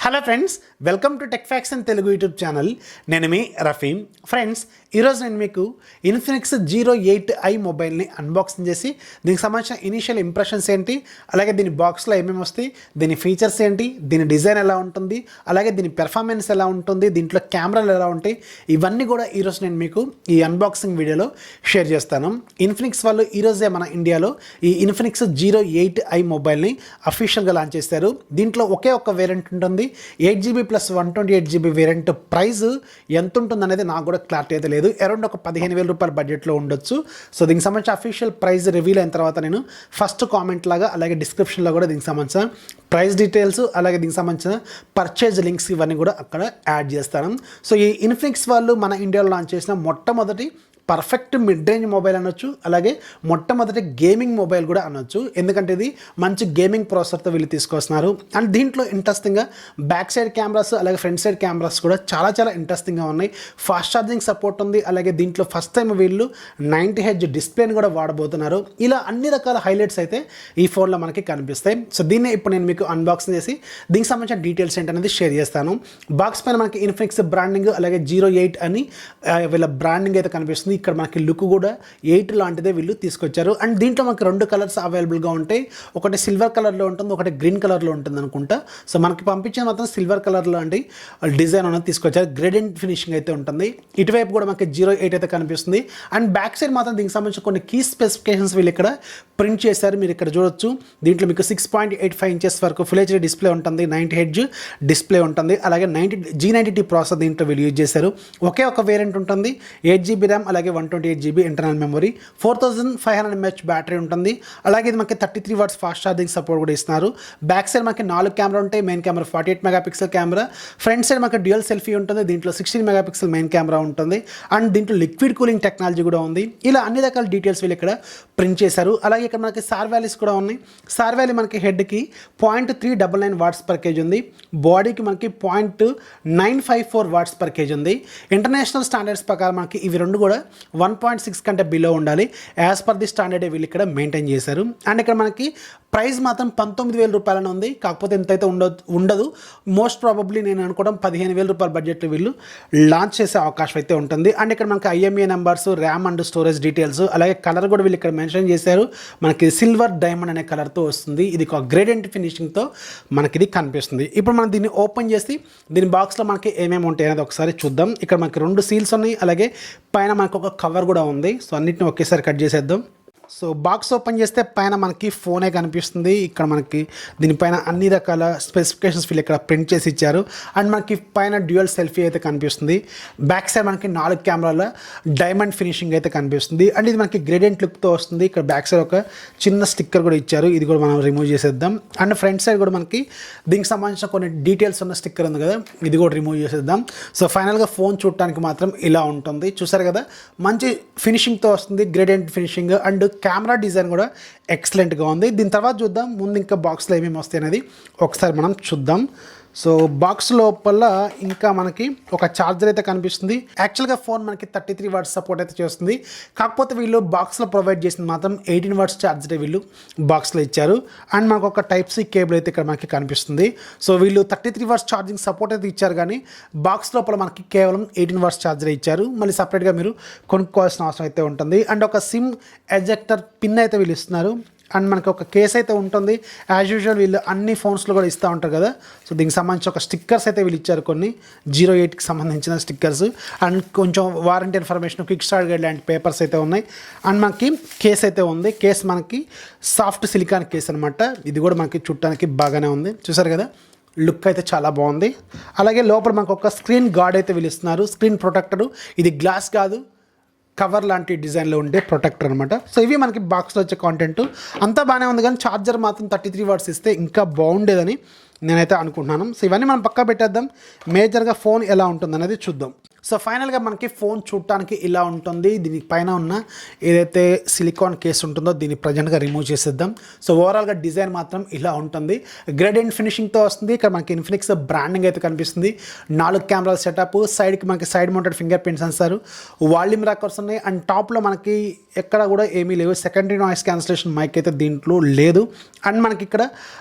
Hello friends, welcome to Techfox and Telugu YouTube channel. నేను మీ Rafi. Friends, ఈరోజు నేను మీకు ఇన్ఫినిక్స్ 08i మొబైల్ని అన్బాక్సింగ్ చేసి దీనికి సంబంధించిన ఇనీషియల్ ఇంప్రెషన్స్ ఏంటి, అలాగే దీని బాక్స్లో ఏమేమి వస్తాయి, దీని ఫీచర్స్ ఏంటి, దీని డిజైన్ ఎలా ఉంటుంది, అలాగే దీని పెర్ఫార్మెన్స్ ఎలా ఉంటుంది, దీంట్లో కెమెరాలు ఎలా ఉంటాయి, ఇవన్నీ కూడా ఈరోజు నేను మీకు ఈ అన్బాక్సింగ్ వీడియోలో షేర్ చేస్తాను. ఇన్ఫినిక్స్ వాళ్ళు ఈరోజే మన ఇండియాలో ఈ ఇన్ఫినిక్స్ 08i మొబైల్ని అఫీషియల్గా లాంచ్ చేస్తారు. దీంట్లో ఒకే ఒక్క వేరియంట్ ఉంటుంది. 8GB+128GB వేరియంట్ ప్రైస్ ఎంత ఉంటుంది అనేది నాకు కూడా క్లారిటీ అయితే లేదు. అరౌండ్ ఒక 15,000 రూపాయల బడ్జెట్లో ఉండొచ్చు. సో దీనికి సంబంధించి అఫీషియల్ ప్రైస్ రివీల్ అయిన తర్వాత నేను ఫస్ట్ కామెంట్ లాగా అలాగే డిస్క్రిప్షన్లో కూడా దీనికి సంబంధించిన ప్రైస్ డీటెయిల్స్ అలాగే దీనికి సంబంధించిన పర్చేజ్ లింక్స్ ఇవన్నీ కూడా అక్కడ యాడ్ చేస్తాను. సో ఈ ఇన్ఫినిక్స్ వాళ్ళు మన ఇండియాలో లాంచ్ చేసిన మొట్టమొదటి పర్ఫెక్ట్ మిడ్ రేంజ్ మొబైల్ అనొచ్చు, అలాగే మొట్టమొదటి గేమింగ్ మొబైల్ కూడా అనొచ్చు. ఎందుకంటే ఇది మంచి గేమింగ్ ప్రాసెసర్తో వీళ్ళు తీసుకొస్తున్నారు. అండ్ దీంట్లో ఇంట్రెస్టింగ్గా బ్యాక్ సైడ్ కెమెరాస్ అలాగే ఫ్రంట్ సైడ్ కెమెరాస్ కూడా చాలా ఇంట్రెస్టింగ్గా ఉన్నాయి. ఫాస్ట్ ఛార్జింగ్ సపోర్ట్ ఉంది. అలాగే దీంట్లో ఫస్ట్ టైం వీళ్ళు 90Hz డిస్ప్లేని కూడా వాడబోతున్నారు. ఇలా అన్ని రకాల హైలైట్స్ అయితే ఈ ఫోన్లో మనకి కనిపిస్తాయి. సో దీన్ని ఇప్పుడు నేను మీకు అన్బాక్సింగ్ చేసి దీనికి సంబంధించిన డీటెయిల్స్ ఏంటనేది షేర్ చేస్తాను. బాక్స్ పైన మనకి ఇన్ఫినిక్స్ బ్రాండింగ్ అలాగే 08 అని వీళ్ళ బ్రాండింగ్ అయితే కనిపిస్తుంది. ఇక్కడ మనకి లుక్ కూడా 8 లాంటిదే వీళ్ళు తీసుకొచ్చారు. అండ్ దీంట్లో మనకి 2 కలర్స్ అవైలబుల్గా ఉంటాయి. ఒకటి సిల్వర్ కలర్లో ఉంటుంది, ఒకటి గ్రీన్ కలర్లో ఉంటుంది అనుకుంటా. సో మనకి పంపించిన మాత్రం సిల్వర్ కలర్ లాంటి డిజైన్ అనేది తీసుకొచ్చారు. గ్రేడెంట్ ఫినిషింగ్ అయితే ఉంటుంది. ఇటువైపు కూడా మనకి 08 అయితే కనిపిస్తుంది. అండ్ బ్యాక్ సైడ్ మాత్రం దీనికి సంబంధించి కొన్ని కీ స్పెసిఫికేషన్స్ వీళ్ళు ఇక్కడ ప్రింట్ చేశారు. మీరు ఇక్కడ చూడొచ్చు. దీంట్లో మీకు 6.85 ఇంచెస్ వరకు ఫుల్ హెచ్డీ డిస్ప్లే ఉంటుంది, 90Hz డిస్ప్లే ఉంటుంది, అలాగే G90T ప్రాసెసర్ దీంట్లో వీళ్ళు యూజ్ చేశారు. ఒకే ఒక వేరియంట్ ఉంటుంది. 8GB ర్యామ్ అలాగే 128GB internal memory, 4500 mAh battery ఉంటుంది. అలాగే ఇది మనకి 33 watts ఫాస్ట్ ఛార్జింగ్ సపోర్ట్ కూడా ఇస్తున్నారు. బ్యాక్ సైడ్ మనకి 4 కెమెరా ఉంటాయి. Main camera 48 megapixel camera, front side మనకి డ్యూయల్ సెల్ఫీ ఉంటుంది. దీంట్లో 16 మెగాపిక్సెల్ మెయిన్ కెమెరా ఉంటుంది. అండ్ దీంట్లో లిక్విడ్ కూలింగ్ టెక్నాలజీ కూడా ఉంది. ఇలా అన్ని రకాల డీటెయిల్స్ వీళ్ళు ఇక్కడ ప్రింట్ చేశారు. అలాగే ఇక్కడ మనకి సార్ వాల్యూస్ కూడా ఉన్నాయి. సార్ వాల్యూ మనకి హెడ్కి 0.399 watts/kg ఉంది. బాడీకి మనకి 0.954 watts/kg ఉంది. ఇంటర్నేషనల్ స్టాండర్డ్స్ ప్రకారం మనకి ఇవి రెండు కూడా 1.6 కంటే బిలో ఉండాలి. యాజ్ పర్ ది స్టాండర్డ్ వీళ్ళు ఇక్కడ మెయింటైన్ చేశారు. అండ్ ఇక్కడ మనకి ప్రైస్ మాత్రం 19,000 రూపాయలని ఉంది. కాకపోతే ఎంతైతే ఉండదు. మోస్ట్ ప్రాబబ్లీ నేను అనుకోవడం 15,000 రూపాయల బడ్జెట్లో వీళ్ళు లాంచ్ చేసే అవకాశం అయితే ఉంటుంది. అండ్ ఇక్కడ మనకి IMEI numbers, RAM and storage details, అలాగే కలర్ కూడా వీళ్ళు ఇక్కడ మెన్షన్ చేశారు. మనకి సిల్వర్ డైమండ్ అనే కలర్తో వస్తుంది. ఇది ఒక గ్రేడెంట్ ఫినిషింగ్తో మనకి ఇది కనిపిస్తుంది. ఇప్పుడు మనం దీన్ని ఓపెన్ చేసి దీని బాక్స్లో మనకి ఏమేమి ఉంటాయి అనేది ఒకసారి చూద్దాం. ఇక్కడ మనకి 2 సీల్స్ ఉన్నాయి. అలాగే పైన మనకు ఒక కవర్ కూడా ఉంది. సో అన్నిటిని ఒకేసారి కట్ చేసేద్దాం. సో బాక్స్ ఓపెన్ చేస్తే పైన మనకి ఫోనే కనిపిస్తుంది. ఇక్కడ మనకి దీనిపైన అన్ని రకాల స్పెసిఫికేషన్స్ వీళ్ళు ఇక్కడ ప్రింట్ చేసి ఇచ్చారు. అండ్ మనకి పైన డ్యూయల్ సెల్ఫీ అయితే కనిపిస్తుంది. బ్యాక్ సైడ్ మనకి 4 కెమెరాల డైమండ్ ఫినిషింగ్ అయితే కనిపిస్తుంది. అండ్ ఇది మనకి గ్రేడియంట్ లుక్తో వస్తుంది. ఇక్కడ బ్యాక్ సైడ్ ఒక చిన్న స్టిక్కర్ కూడా ఇచ్చారు. ఇది కూడా మనం రిమూవ్ చేసేద్దాం. అండ్ ఫ్రంట్ సైడ్ కూడా మనకి దీనికి సంబంధించిన కొన్ని డీటెయిల్స్ ఉన్న స్టిక్కర్ ఉంది కదా, ఇది కూడా రిమూవ్ చేసేద్దాం. సో ఫైనల్గా ఫోన్ చూడటానికి మాత్రం ఇలా ఉంటుంది. చూసారు కదా, మంచి ఫినిషింగ్తో వస్తుంది, gradient finishing. And camera design కూడా ఎక్సలెంట్గా ఉంది. దీని తర్వాత చూద్దాం ముందు ఇంకా బాక్స్లో ఏమేమి వస్తాయి అనేది ఒకసారి మనం చూద్దాం. సో బాక్స్ లోపల ఇంకా మనకి ఒక ఛార్జర్ అయితే కనిపిస్తుంది. యాక్చువల్గా ఫోన్ మనకి 33 watts సపోర్ట్ అయితే చేస్తుంది. కాకపోతే వీళ్ళు బాక్స్లో ప్రొవైడ్ చేసింది మాత్రం 18 watts ఛార్జర్ వీళ్ళు బాక్స్లో ఇచ్చారు. అండ్ మనకు ఒక Type-C కేబుల్ అయితే ఇక్కడ మనకి కనిపిస్తుంది. సో వీళ్ళు 33 watts ఛార్జింగ్ సపోర్ట్ అయితే ఇచ్చారు, కానీ బాక్స్ లోపల మనకి కేవలం 18 watts ఛార్జర్ ఇచ్చారు. మళ్ళీ సపరేట్గా మీరు కొనుక్కోవాల్సిన అవసరం అయితే ఉంటుంది. అండ్ ఒక సిమ్ ఎజెక్టర్ పిన్ అయితే వీళ్ళు ఇస్తున్నారు. అండ్ మనకి ఒక కేస్ అయితే ఉంటుంది. యాజ్ యూజువల్ వీళ్ళు అన్ని ఫోన్స్లో కూడా ఇస్తూ ఉంటారు కదా. సో దీనికి సంబంధించి ఒక స్టిక్కర్స్ అయితే వీళ్ళు ఇచ్చారు, కొన్ని 08కి సంబంధించిన స్టిక్కర్స్. అండ్ కొంచెం warranty information, quick start guide లాంటి పేపర్స్ అయితే ఉన్నాయి. అండ్ మనకి కేస్ అయితే ఉంది. కేస్ మనకి సాఫ్ట్ సిలికాన్ కేస్ అనమాట. ఇది కూడా మనకి చుట్టానికి బాగానే ఉంది. చూసారు కదా, లుక్ అయితే చాలా బాగుంది. అలాగే లోపల మనకు ఒక స్క్రీన్ గార్డ్ అయితే వీళ్ళు ఇస్తున్నారు. Screen protector. ఇది గ్లాస్ కాదు, కవర్ లాంటి డిజైన్లో ఉండే ప్రొటెక్టర్ అనమాట. సో ఇవి మనకి బాక్స్లో వచ్చే కాంటెంట్ అంతా బాగానే ఉంది, కానీ ఛార్జర్ మాత్రం 33 watts ఇస్తే ఇంకా బాగుండేదని నేనైతే అనుకుంటున్నాను. సో ఇవన్నీ మనం పక్కా పెట్టేద్దాం. మేజర్గా ఫోన్ ఎలా ఉంటుంది అనేది చూద్దాం. సో ఫైనల్గా మనకి ఫోన్ చూడటానికి ఇలా ఉంటుంది. దీని పైన ఉన్న ఏదైతే సిలికాన్ కేస్ ఉంటుందో దీన్ని ప్రజెంట్గా రిమూవ్ చేసేద్దాం. సో ఓవరాల్గా డిజైన్ మాత్రం ఇలా ఉంటుంది. గ్రేడియంట్ ఫినిషింగ్తో వస్తుంది. ఇక్కడ మనకి ఇన్ఫినిక్స్ బ్రాండింగ్ అయితే కనిపిస్తుంది. 4 కెమెరాల సెటప్, సైడ్కి మనకి side mounted finger print censor, volume rockers ఉన్నాయి. అండ్ టాప్లో మనకి ఎక్కడ కూడా ఏమీ లేవు. సెకండరీ నాయిస్ క్యాన్సిలేషన్ మైక్ అయితే దీంట్లో లేదు. అండ్ మనకి ఇక్కడ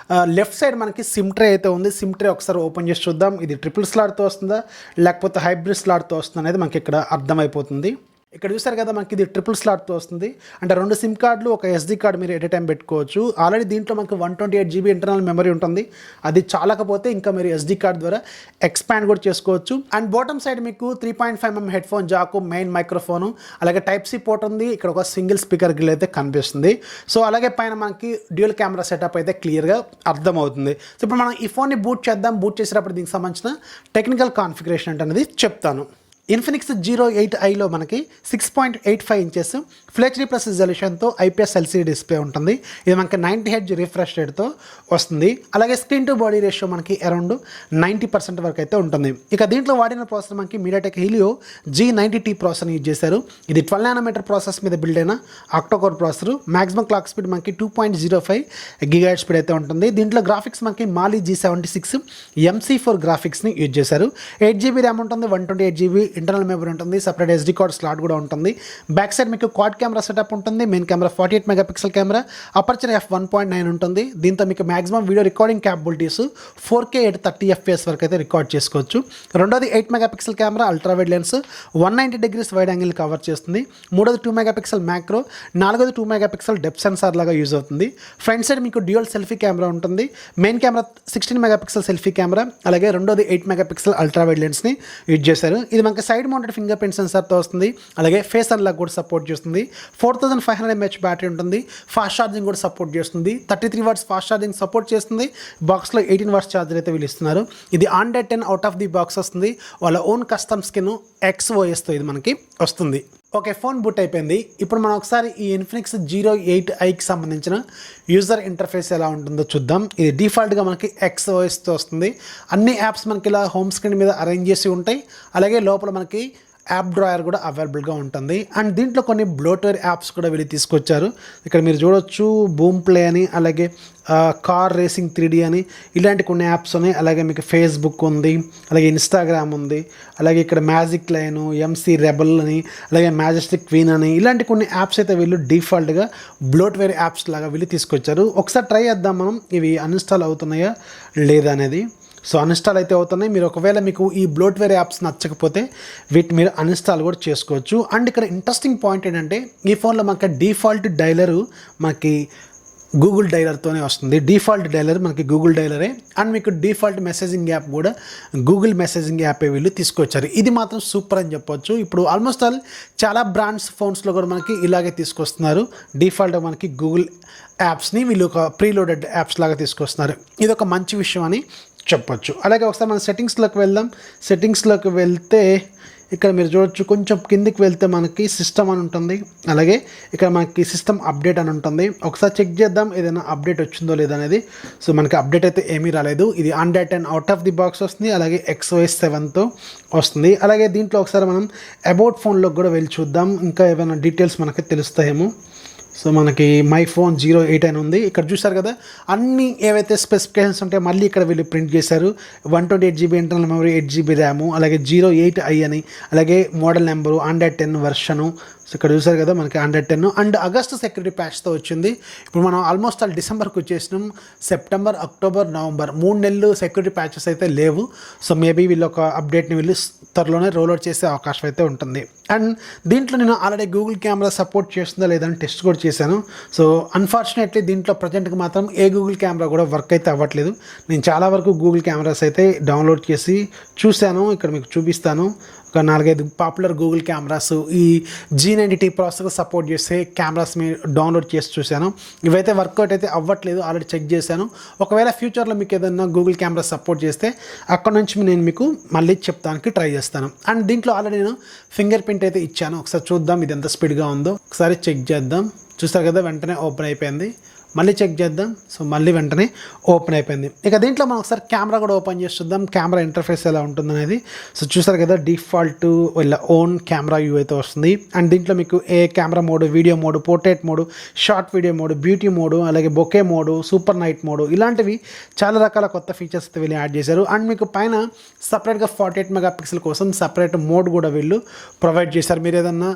లెఫ్ట్ సైడ్ మనకి సిమ్ ట్రే ట్రే అయితే ఉంది. సిమ్ ట్రే ఒకసారి ఓపెన్ చేసి చూద్దాం. ఇది ట్రిపుల్ స్లాట్తో వస్తుందా లేకపోతే హైబ్రిడ్ స్లాట్తో వస్తుందా అనేది మనకి ఇక్కడ అర్థమైపోతుంది. ఇక్కడ చూసారు కదా, మనకి ఇది ట్రిపుల్ స్లాట్తో వస్తుంది. అంటే 2 సిమ్ కార్డులు, ఒక SD కార్డు మీరు ఎట్ ఏ టైం పెట్టుకోవచ్చు. ఆల్రెడీ దీంట్లో మనకి 128GB ఇంటర్నల్ మెమరీ ఉంటుంది. అది చాలకపోతే ఇంకా మీరు SD కార్డు ద్వారా ఎక్స్పాండ్ కూడా చేసుకోవచ్చు. అండ్ బాటమ్ సైడ్ మీకు 3.5mm headphone jack, main microphone, అలాగే Type-C పోర్ట్ ఉంది. ఇక్కడ ఒక సింగిల్ స్పీకర్ గ్రిల్ అయితే కనిపిస్తుంది. సో అలాగే పైన మనకి డ్యూయల్ కెమెరా సెటప్ అయితే క్లియర్గా అర్థమవుతుంది. సో ఇప్పుడు మనం ఈ ఫోన్ని బూట్ చేద్దాం. బూట్ చేసేటప్పుడు దీనికి సంబంధించిన టెక్నికల్ కాన్ఫిగరేషన్ అనేది చెప్తాను. Infinix Zero 8iలో మనకి 6.85 ఇంచెస్ ఫుల్ HD ప్లస్ రిజల్యూషన్తో IPS LCD డిస్ప్లే ఉంటుంది. ఇది మనకి 90Hz రిఫ్రెష్ రేట్తో వస్తుంది. అలాగే స్క్రీన్ టు బాడీ రేషియో మనకి అరౌండ్ 90% వరకు అయితే ఉంటుంది. ఇక దీంట్లో వాడిన ప్రాసెసర్ మనకి MediaTek Helio G90T processor use చేశారు. ఇది 12nm ప్రాసెస్ మీద బిల్డ్ అయిన octa-core processor. Maximum clock speed మనకి 2.05 GHz స్పీడ్ అయితే ఉంటుంది. దీంట్లో గ్రాఫిక్స్ మనకి Mali G76 MC4 గ్రాఫిక్స్ని యూజ్ చేశారు. 8GB ర్యామ్ ఉంటుంది, 128GB ఇంటర్నల్ మెమరీ ఉంటుంది, సపరేట్ SD కార్డ్ స్లాట్ కూడా ఉంటుంది. బ్యాక్ సైడ్ మీకు క్వాడ్ కెమెరా సెటప్ ఉంటుంది. Main camera 48MP camera, aperture f1.9 ఉంటుంది. దీంతో మీకు maximum video recording capabilities 4K 30fps వరకు అయితే రికార్డ్ చేసుకోవచ్చు. రెండోది 8MP camera, ultra wide lens, 190 degrees wide angle cover చేస్తుంది. మూడోది 2MP మ్యాక్రో, నాలుగోది 2MP డెప్త్ సెన్సార్ లాగా యూజ్ అవుతుంది. ఫ్రంట్ సైడ్ మీకు డ్యూయల్ సెల్ఫీ కెమెరా ఉంటుంది. Main camera 16MP selfie camera, అలాగే రెండోది 8MP అల్ట్రా వైడ్ లెన్స్ని యూజ్ చేశారు. ఇది మనకి సైడ్ మౌంటెడ్ ఫింగర్ ప్రింట్ సెన్సార్తో వస్తుంది. అలాగే ఫేస్ అన్లాక్ కూడా సపోర్ట్ చేస్తుంది. 4500 mAh బ్యాటరీ ఉంటుంది. ఫాస్ట్ ఛార్జింగ్ కూడా సపోర్ట్ చేస్తుంది. 33 watts ఫాస్ట్ ఛార్జింగ్ సపోర్ట్ చేస్తుంది. బాక్స్లో 18 watts ఛార్జర్ అయితే వీళ్ళు ఇస్తున్నారు. ఇది Android 10 out of the box వస్తుంది. వాళ్ళ ఓన్ కస్టమ్ స్కిన్ XOSతో ఇది మనకి వస్తుంది. ఓకే, ఫోన్ బూట్ అయిపోయింది. ఇప్పుడు మనం ఒకసారి ఈ Infinix Zero 8iకి సంబంధించిన యూజర్ ఇంటర్ఫేస్ ఎలా ఉంటుందో చూద్దాం. ఇది డిఫాల్ట్గా మనకి XOSతో వస్తుంది. అన్ని యాప్స్ మనకి ఇలా హోమ్ స్క్రీన్ మీద అరేంజ్ చేసి ఉంటాయి. అలాగే లోపల మనకి యాప్ డ్రాయర్ కూడా అవైలబుల్గా ఉంటుంది. అండ్ దీంట్లో కొన్ని బ్లోట్వేర్ యాప్స్ కూడా వీళ్ళు తీసుకొచ్చారు. ఇక్కడ మీరు చూడొచ్చు, బూమ్ ప్లే అని, అలాగే కార్ రేసింగ్ 3D అని, ఇలాంటి కొన్ని యాప్స్ ఉన్నాయి. అలాగే మీకు ఫేస్బుక్ ఉంది, అలాగే ఇన్స్టాగ్రామ్ ఉంది, అలాగే ఇక్కడ మ్యాజిక్ లైను, MC రెబల్ అని, అలాగే మ్యాజెస్టిక్ క్వీన్ అని, ఇలాంటి కొన్ని యాప్స్ అయితే వీళ్ళు డిఫాల్ట్గా బ్లోట్వేర్ యాప్స్ లాగా వీళ్ళు తీసుకొచ్చారు. ఒకసారి ట్రై చేద్దాం మనం, ఇవి అన్ఇన్స్టాల్ అవుతున్నాయా లేదా అనేది. సో అన్ఇన్స్టాల్ అయితే అవుతున్నాయి. మీరు ఒకవేళ మీకు ఈ బ్లోట్వేర్ యాప్స్ నచ్చకపోతే వీటిని మీరు అన్ఇన్స్టాల్ కూడా చేసుకోవచ్చు. అండ్ ఇక్కడ ఇంట్రెస్టింగ్ పాయింట్ ఏంటంటే, ఈ ఫోన్లో మనకి డిఫాల్ట్ డైలరు మనకి గూగుల్ డైలర్తోనే వస్తుంది. డిఫాల్ట్ డైలర్ మనకి గూగుల్ డైలరే. అండ్ మీకు డిఫాల్ట్ మెసేజింగ్ యాప్ కూడా గూగుల్ మెసేజింగ్ యాపే వీళ్ళు తీసుకొచ్చారు. ఇది మాత్రం సూపర్ అని చెప్పొచ్చు. ఇప్పుడు ఆల్మోస్ట్ ఆల్ చాలా బ్రాండ్స్ ఫోన్స్లో కూడా మనకి ఇలాగే తీసుకొస్తున్నారు. డిఫాల్ట్ మనకి గూగుల్ యాప్స్ని వీళ్ళు ఒక ప్రీలోడెడ్ యాప్స్ లాగా తీసుకొస్తున్నారు. ఇది ఒక మంచి విషయం అని చెప్పొచ్చు. అలాగే ఒకసారి మనం సెట్టింగ్స్లోకి వెళ్దాం. సెట్టింగ్స్లోకి వెళ్తే ఇక్కడ మీరు చూడొచ్చు, కొంచెం కిందికి వెళ్తే మనకి సిస్టమ్ అని ఉంటుంది. అలాగే ఇక్కడ మనకి సిస్టమ్ అప్డేట్ అని ఉంటుంది. ఒకసారి చెక్ చేద్దాం ఏదైనా అప్డేట్ వచ్చిందో లేదో అనేది. సో మనకి అప్డేట్ అయితే ఏమీ రాలేదు. ఇది Android 10 out of the box వస్తుంది. అలాగే XOS 7తో వస్తుంది. అలాగే దీంట్లో ఒకసారి మనం అబౌట్ ఫోన్లోకి కూడా వెళ్ళి చూద్దాం, ఇంకా ఏమైనా డీటెయిల్స్ మనకి తెలుస్తాయేమో. సో మనకి మై ఫోన్ 08 అని ఉంది. ఇక్కడ చూసారు కదా, అన్ని ఏవైతే స్పెసిఫికేషన్స్ ఉంటాయో మళ్ళీ ఇక్కడ వీళ్ళు ప్రింట్ చేశారు. 128GB internal memory, 8GB RAM, అలాగే 08i అని, అలాగే model number, Android 10 version. So ఇక్కడ చూసారు కదా మనకి Android 10 అండ్ ఆగస్ట్ సెక్యూరిటీ ప్యాచ్తో వచ్చింది. ఇప్పుడు మనం ఆల్మోస్ట్ ఆల్ డిసెంబర్కి వచ్చేసినాం. సెప్టెంబర్, అక్టోబర్, నవంబర్ 3 నెలలు సెక్యూరిటీ ప్యాచెస్ అయితే లేవు. సో మేబీ వీళ్ళు ఒక అప్డేట్ని వీళ్ళు త్వరలోనే రోల్అవుట్ చేసే అవకాశం అయితే ఉంటుంది. అండ్ దీంట్లో నేను ఆల్రెడీ గూగుల్ కెమెరా సపోర్ట్ చేస్తుందా లేదని టెస్ట్ కూడా చేశాను. సో అన్ఫార్చునేట్లీ దీంట్లో ప్రజెంట్కి మాత్రం ఏ గూగుల్ కెమెరా కూడా వర్క్ అయితే అవ్వట్లేదు. నేను చాలా వరకు గూగుల్ కెమెరాస్ అయితే డౌన్లోడ్ చేసి చూశాను. ఇక్కడ మీకు చూపిస్తాను. ఒక 4-5 పాపులర్ గూగుల్ కెమెరాస్ ఈ G90T ప్రాసెసర్ సపోర్ట్ చేసే కెమెరాస్ మీ డౌన్లోడ్ చేసి చూశాను. ఇవైతే వర్కౌట్ అయితే అవ్వట్లేదు, ఆల్రెడీ చెక్ చేశాను. ఒకవేళ ఫ్యూచర్లో మీకు ఏదైనా గూగుల్ కెమెరా సపోర్ట్ చేస్తే అక్కడ నుంచి నేను మీకు మళ్ళీ చెప్తానికి ట్రై చేస్తాను. అండ్ దీంట్లో ఆల్రెడీ నేను ఫింగర్ ప్రింట్ అయితే ఇచ్చాను. ఒకసారి చూద్దాం ఇది ఎంత స్పీడ్గా ఉందో. ఒకసారి చెక్ చేద్దాం. చూస్తారు కదా, వెంటనే ఓపెన్ అయిపోయింది. మళ్ళీ చెక్ చేద్దాం. సో మళ్ళీ వెంటనే ఓపెన్ అయిపోయింది. ఇక దీంట్లో మనం ఒకసారి కెమెరా కూడా ఓపెన్ చేసి చూద్దాం, కెమెరా ఇంటర్ఫేస్ ఎలా ఉంటుందనేది. సో చూసారు కదా, డిఫాల్ట్ వీళ్ళ ఓన్ కెమెరా వ్యూ అయితే వస్తుంది. అండ్ దీంట్లో మీకు ఏ camera mode, video mode, portrait mode, short video mode, beauty mode, అలాగే bokeh mode, super night mode, ఇలాంటివి చాలా రకాల కొత్త ఫీచర్స్ అయితే వీళ్ళు యాడ్ చేశారు. అండ్ మీకు పైన సపరేట్గా 48MP కోసం సపరేట్ మోడ్ కూడా వీళ్ళు ప్రొవైడ్ చేశారు. మీరు ఏదన్నా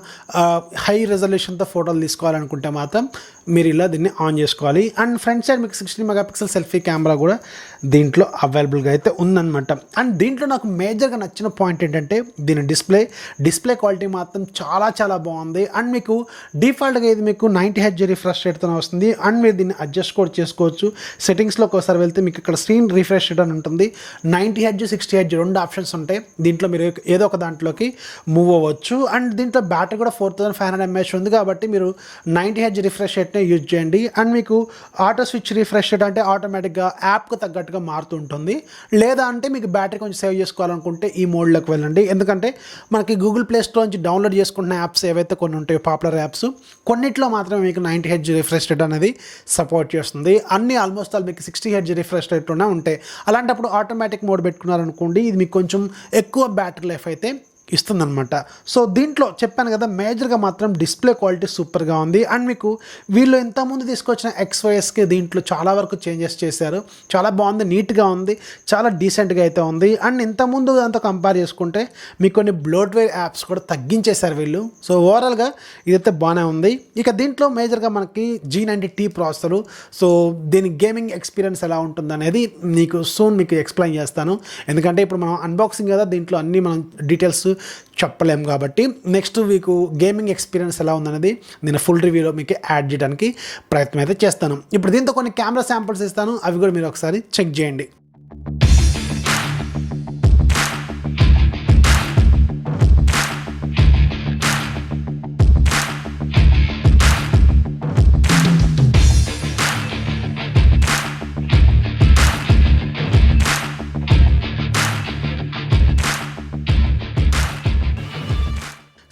హై రెజల్యూషన్తో ఫోటోలు తీసుకోవాలనుకుంటే మాత్రం మీరు ఇలా దీన్ని ఆన్ చేసుకోండి. చేసుకోవాలి. అండ్ ఫ్రంట్ సైడ్ మీకు 16 మెగాపిక్సెల్ సెల్ఫీ కెమెరా కూడా దీంట్లో అవైలబుల్గా అయితే ఉందన్నమాట. అండ్ దీంట్లో నాకు మేజర్గా నచ్చిన పాయింట్ ఏంటంటే దీని డిస్ప్లే క్వాలిటీ మాత్రం చాలా చాలా బాగుంది. అండ్ మీకు డిఫాల్ట్గా ఇది మీకు 90Hz రిఫ్రెష్ రేట్తో వస్తుంది. అండ్ మీరు దీన్ని అడ్జస్ట్ కూడా చేసుకోవచ్చు. సెట్టింగ్స్లోకి ఒకసారి వెళ్తే మీకు ఇక్కడ స్క్రీన్ రిఫ్రెష్ రేట్ అని ఉంటుంది. 90Hz 60Hz 2 ఆప్షన్స్ ఉంటాయి. దీంట్లో మీరు ఏదో ఒక దాంట్లోకి మూవ్ అవ్వచ్చు. అండ్ దీంట్లో బ్యాటరీ కూడా 4500 mAh ఉంది కాబట్టి మీరు 90Hz రిఫ్రెష్ రేట్నే యూజ్ చేయండి. అండ్ మీకు ఆటో స్విచ్ రిఫ్రెష్ రేట్ అంటే ఆటోమేటిక్గా యాప్కి తగ్గట్టుగా మారుతూ ఉంటుంది. లేదా అంటే మీకు బ్యాటరీ కొంచెం సేవ్ చేసుకోవాలనుకుంటే ఈ మోడ్లోకి వెళ్ళండి. ఎందుకంటే మనకి గూగుల్ ప్లే స్టోర్ నుంచి డౌన్లోడ్ చేసుకుంటున్న యాప్స్ ఏవైతే కొన్ని ఉంటాయో పాపులర్ యాప్స్, కొన్నిట్లో మాత్రమే మీకు 90Hz రిఫ్రెష్ రేట్ అనేది సపోర్ట్ చేస్తుంది. అన్ని ఆల్మోస్ట్ ఆల్ మీకు 60Hz రిఫ్రెష్ రేట్లోనే ఉంటాయి. అలాంటప్పుడు ఆటోమేటిక్ మోడ్ పెట్టుకున్నారనుకోండి, ఇది మీకు కొంచెం ఎక్కువ బ్యాటరీ లైఫ్ అయితే ఇస్తుందన్నమాట. సో దీంట్లో చెప్పాను కదా, మేజర్గా మాత్రం డిస్ప్లే క్వాలిటీ సూపర్గా ఉంది. అండ్ మీకు వీళ్ళు ఇంతకుముందు తీసుకొచ్చిన XYSకి దీంట్లో చాలా వరకు చేంజెస్ చేశారు. చాలా బాగుంది, నీట్గా ఉంది, చాలా డీసెంట్గా అయితే ఉంది. అండ్ ఇంతకుముందు దాంతో కంపేర్ చేసుకుంటే మీకు కొన్ని బ్లోట్వేర్ యాప్స్ కూడా తగ్గించేశారు వీళ్ళు. సో ఓవరాల్గా ఇదైతే బాగానే ఉంది. ఇక దీంట్లో మేజర్గా మనకి G90T ప్రాసెసరు. సో దీని గేమింగ్ ఎక్స్పీరియన్స్ ఎలా ఉంటుంది అనేది మీకు సూన్ మీకు ఎక్స్ప్లెయిన్ చేస్తాను. ఎందుకంటే ఇప్పుడు మనం అన్బాక్సింగ్ కదా, దీంట్లో అన్నీ మనం డీటెయిల్స్ చెప్పలేము కాబట్టి నెక్స్ట్ వీకు గేమింగ్ ఎక్స్పీరియన్స్ ఎలా ఉందనేది నేను ఫుల్ రివ్యూలో మీకు యాడ్ చేయడానికి ప్రయత్నం అయితే చేస్తాను. ఇప్పుడు దీంతో కొన్ని కెమెరా శాంపిల్స్ ఇస్తాను, అవి కూడా మీరు ఒకసారి చెక్ చేయండి.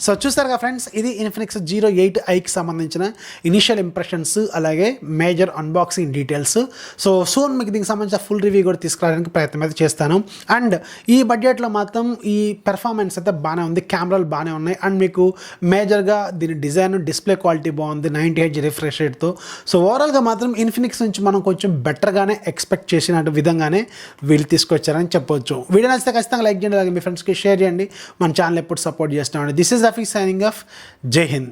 సో చూసారుగా ఫ్రెండ్స్, ఇది ఇన్ఫినిక్స్ Zero 8iకి సంబంధించిన ఇనిషియల్ ఇంప్రెషన్స్, అలాగే major unboxing details. So soon మీకు దీనికి సంబంధించిన ఫుల్ రివ్యూ కూడా తీసుకురావడానికి ప్రయత్నం అయితే చేస్తాను. అండ్ ఈ బడ్జెట్లో మాత్రం ఈ పెర్ఫార్మెన్స్ అయితే బాగానే ఉంది, కెమెరాలు బాగానే ఉన్నాయి. అండ్ మీకు మేజర్గా దీని డిజైన్, డిస్ప్లే క్వాలిటీ బాగుంది 90Hz రిఫ్రెష్ రేట్తో. సో ఓవరాల్గా మాత్రం ఇన్ఫినిక్స్ నుంచి మనం కొంచెం బెటర్గానే ఎక్స్పెక్ట్ చేసిన విధంగానే వీళ్ళు తీసుకొచ్చారని చెప్పొచ్చు. వీడియో నచ్చితే ఖచ్చితంగా లైక్ చేయండి, అలాగే మీ ఫ్రెండ్స్కి షేర్ చేయండి. మన ఛానల్ ఎప్పుడు సపోర్ట్ చేస్తున్నామండి. This is Rafee signing off. Jai Hind.